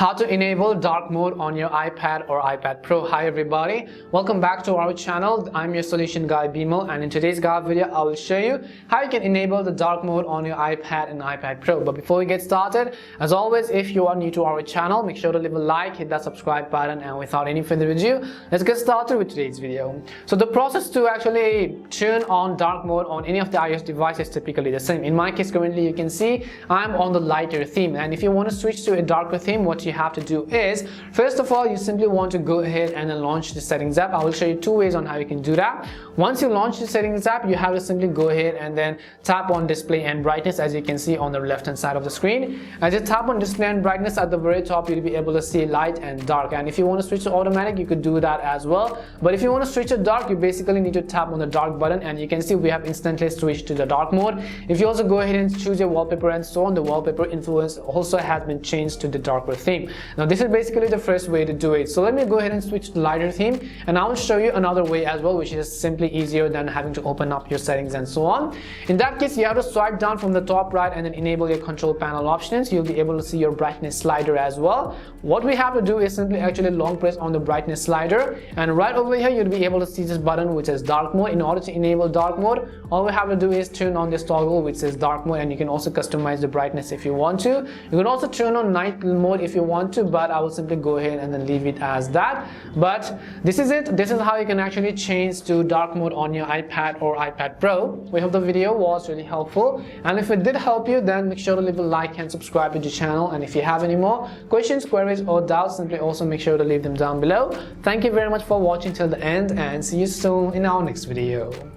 How to enable dark mode on your iPad or iPad Pro. Hi everybody, welcome back to our channel. I'm your solution guy Bimal, and in today's guide video I will show you how you can enable the dark mode on your iPad and iPad Pro. But before we get started, as always, if you are new to our channel, make sure to leave a like, hit that subscribe button, and without any further ado, let's get started with today's video. So the process to actually turn on dark mode on any of the iOS devices is typically the same. In my case, currently you can see I'm on the lighter theme, and if you want to switch to a darker theme, what you have to do is, first of all, you simply want to go ahead and then launch the settings app. I will show you two ways on how you can do that. Once you launch the settings app, you have to simply go ahead and then tap on display and brightness, as you can see on the left hand side of the screen. As you tap on display and brightness, at the very top you'll be able to see light and dark, and if you want to switch to automatic, you could do that as well. But if you want to switch to dark, you basically need to tap on the dark button, and you can see we have instantly switched to the dark mode. If you also go ahead and choose your wallpaper and so on, the wallpaper influence also has been changed to the darker theme. Now this is basically the first way to do it. So let me go ahead and switch to lighter theme, and I will show you another way as well, which is simply easier than having to open up your settings and so on. In that case, you have to swipe down from the top right and then enable your control panel options. You'll be able to see your brightness slider as well. What we have to do is simply actually long press on the brightness slider, and right over here you'll be able to see this button which says dark mode. In order to enable dark mode, all we have to do is turn on this toggle which says dark mode, and you can also customize the brightness if you want to. You can also turn on night mode if you want to, but I will simply go ahead and then leave it as that. But this is it. This is how you can actually change to dark mode on your iPad or iPad Pro. We hope the video was really helpful, and if it did help you, then make sure to leave a like and subscribe to the channel. And if you have any more questions, queries or doubts, simply also make sure to leave them down below. Thank you very much for watching till the end, and see you soon in our next video.